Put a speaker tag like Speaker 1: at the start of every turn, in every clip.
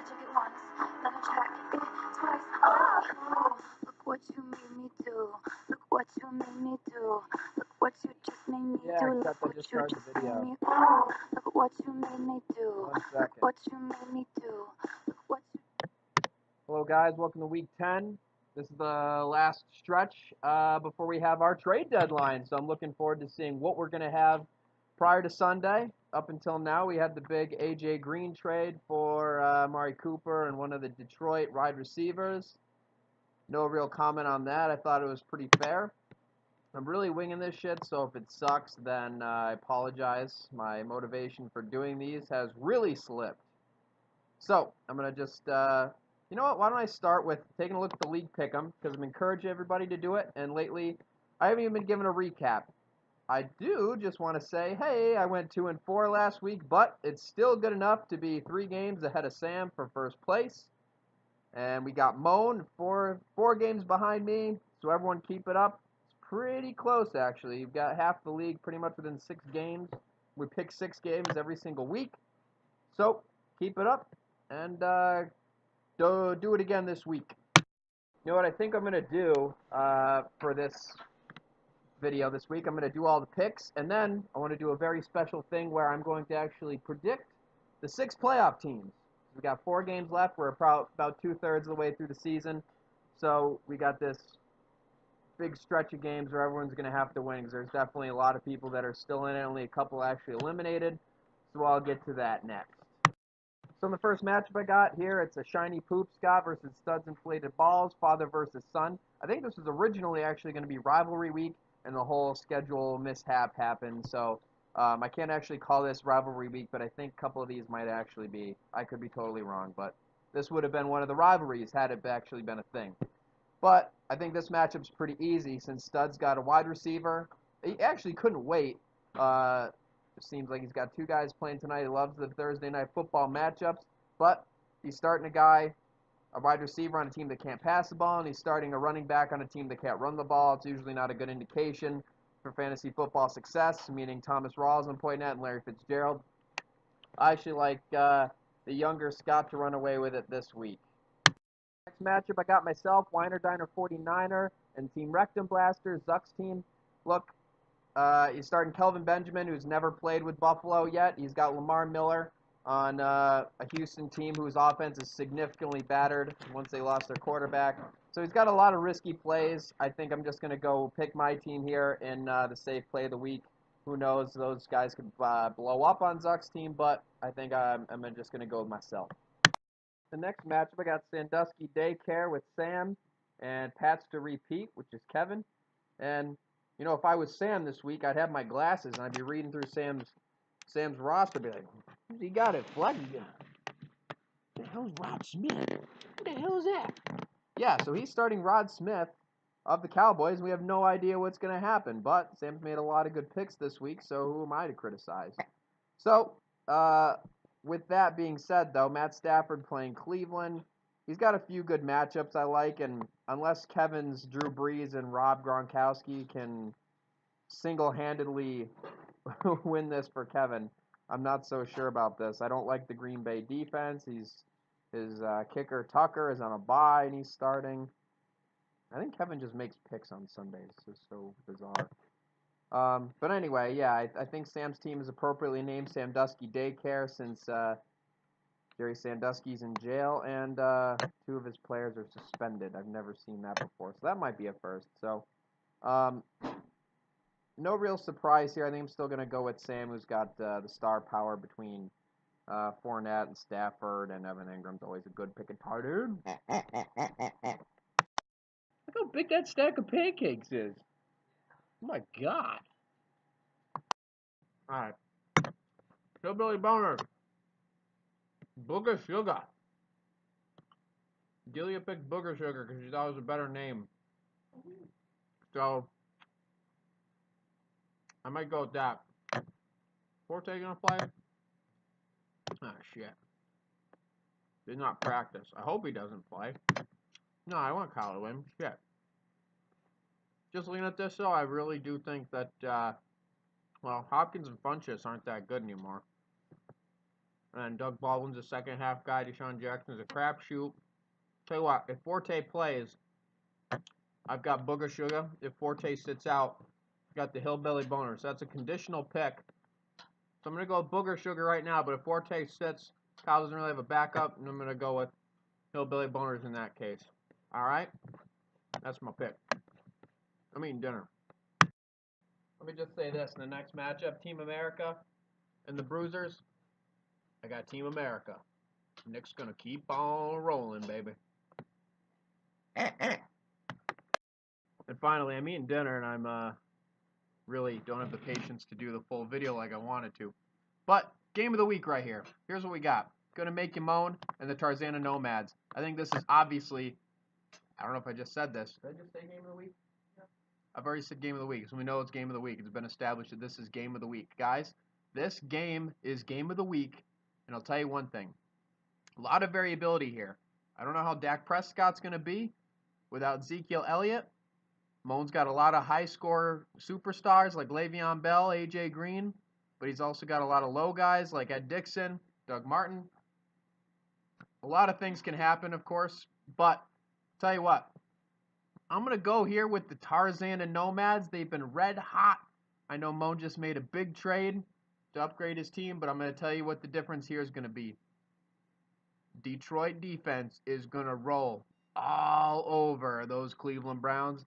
Speaker 1: check it once, then I check it twice. Oh, look what you made me do. Look what you made me do. Look what you just made me do. Look what you just made me do. Look what you made me do. Look what you made me do. Look what you.
Speaker 2: Hello, guys. Welcome to Week 10. This is the last stretch before we have our trade deadline. So I'm looking forward to seeing what we're going to have prior to Sunday. Up until now, we had the big A.J. Green trade for Amari Cooper and one of the Detroit wide receivers. No real comment on that. I thought it was pretty fair. I'm really winging this shit, so if it sucks, then I apologize. My motivation for doing these has really slipped. So I'm going to just, you know what, why don't I start with taking a look at the league pick'em, because I'm encouraging everybody to do it, and lately I haven't even been given a recap. I do just want to say, hey, I went 2-4 last week, but it's still good enough to be 3 games ahead of Sam for first place. And we got Moan four games behind me, so everyone keep it up. It's pretty close, actually. You've got half the league pretty much within 6 games. We pick 6 games every single week. So keep it up, and do it again this week. You know what I think I'm going to do for this video this week? I'm going to do all the picks, and then I want to do a very special thing where I'm going to actually predict the 6 playoff teams. We got 4 games left. We're about 2/3 of the way through the season. So we got this big stretch of games where everyone's going to have to win, because there's definitely a lot of people that are still in it, only a couple actually eliminated. So I'll get to that next. So in the first matchup I got here, it's a Shiny Poop Scott versus Studs Inflated Balls, father versus son. I think this was originally actually going to be rivalry week, and the whole schedule mishap happened. So I can't actually call this rivalry week, but I think a couple of these might actually be. I could be totally wrong, but this would have been one of the rivalries had it actually been a thing. But I think this matchup's pretty easy since Studs got a wide receiver. He actually couldn't wait. It seems like he's got 2 guys playing tonight. He loves the Thursday night football matchups, but he's starting a wide receiver on a team that can't pass the ball, and he's starting a running back on a team that can't run the ball. It's usually not a good indication for fantasy football success, meaning Thomas Rawls, I'm pointing at, and Larry Fitzgerald. I actually like the younger Scott to run away with it this week. Next matchup, I got myself, Weiner Diner 49er, and Team Rectum Blaster, Zuck's team. Look, he's starting Kelvin Benjamin, who's never played with Buffalo yet. He's got Lamar Miller on a Houston team whose offense is significantly battered once they lost their quarterback. So he's got a lot of risky plays. I think I'm just going to go pick my team here in the safe play of the week. Who knows? Those guys could blow up on Zuck's team, but I think I'm just going to go with myself. The next matchup, I got Sandusky Daycare with Sam and Pats to Repeat, which is Kevin. And you know, if I was Sam this week, I'd have my glasses and I'd be reading through Sam's roster, be like, who's he got at flag? Who the hell's Rod Smith? Who the hell is that? Yeah, so he's starting Rod Smith of the Cowboys. We have no idea what's going to happen, but Sam's made a lot of good picks this week, so who am I to criticize? So, with that being said, though, Matt Stafford playing Cleveland. He's got a few good matchups I like, and unless Kevin's Drew Brees and Rob Gronkowski can single-handedly win this for Kevin, I'm not so sure about this. I don't like the Green Bay defense. His kicker Tucker is on a bye, and he's starting. I think Kevin just makes picks on Sundays. It's so bizarre. But anyway, yeah, I think Sam's team is appropriately named Sandusky Daycare since Jerry Sandusky's in jail, and 2 of his players are suspended. I've never seen that before, so that might be a first. So, no real surprise here. I think I'm still going to go with Sam, who's got the star power between Fournette and Stafford, and Evan Ingram's always a good pick and tight end. Look how big that stack of pancakes is. Oh my God. All right. Hillbilly Boner. Booger Sugar. Delia picked Booger Sugar because she thought it was a better name. So, I might go with that. Forte gonna play? Ah, shit. Did not practice. I hope he doesn't play. No, I want Kyle to win. Shit. Just looking at this, though, I really do think that, well, Hopkins and Funchess aren't that good anymore. And Doug Baldwin's a second half guy. Deshaun Jackson's a crapshoot. Tell you what, if Forte plays, I've got Booger Sugar. If Forte sits out, I've got the Hillbilly Boners. That's a conditional pick. So I'm going to go with Booger Sugar right now, but if Forte sits, Kyle doesn't really have a backup, and I'm going to go with Hillbilly Boners in that case. All right? That's my pick. I'm eating dinner. Let me just say this. In the next matchup, Team America and the Bruisers, I got Team America. Nick's going to keep on rolling, baby. And finally, I'm eating dinner, and I'm really don't have the patience to do the full video like I wanted to. But game of the week right here. Here's what we got. Gonna Make You Moan and the Tarzana Nomads. I think this is obviously, I don't know if I just said this. Did I just say game of the week? Yeah. I've already said game of the week, so we know it's game of the week. It's been established that this is game of the week. Guys, this game is game of the week, and I'll tell you one thing. A lot of variability here. I don't know how Dak Prescott's gonna be without Ezekiel Elliott. Moan's got a lot of high-score superstars like Le'Veon Bell, A.J. Green, but he's also got a lot of low guys like Ed Dickson, Doug Martin. A lot of things can happen, of course, but tell you what, I'm going to go here with the Tarzan and Nomads. They've been red hot. I know Moan just made a big trade to upgrade his team, but I'm going to tell you what the difference here is going to be. Detroit defense is going to roll all over those Cleveland Browns.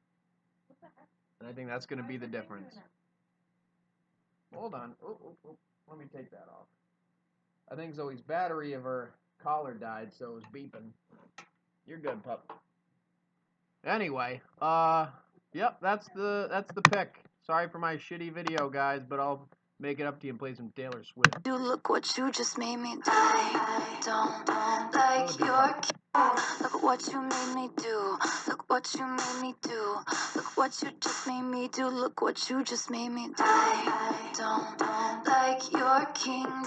Speaker 2: And I think that's going to be the difference. Hold on. Let me take that off. I think Zoe's battery of her collar died, so it was beeping. You're good, pup. Anyway, yep, that's the pick. Sorry for my shitty video, guys, but I'll make it up to you and play some Taylor Swift.
Speaker 1: You look what you just made me do. Don't like your cute. Look what you made me do. Look what you made me do. Look what you just made me do. Look what you just made me do. Don't like your king.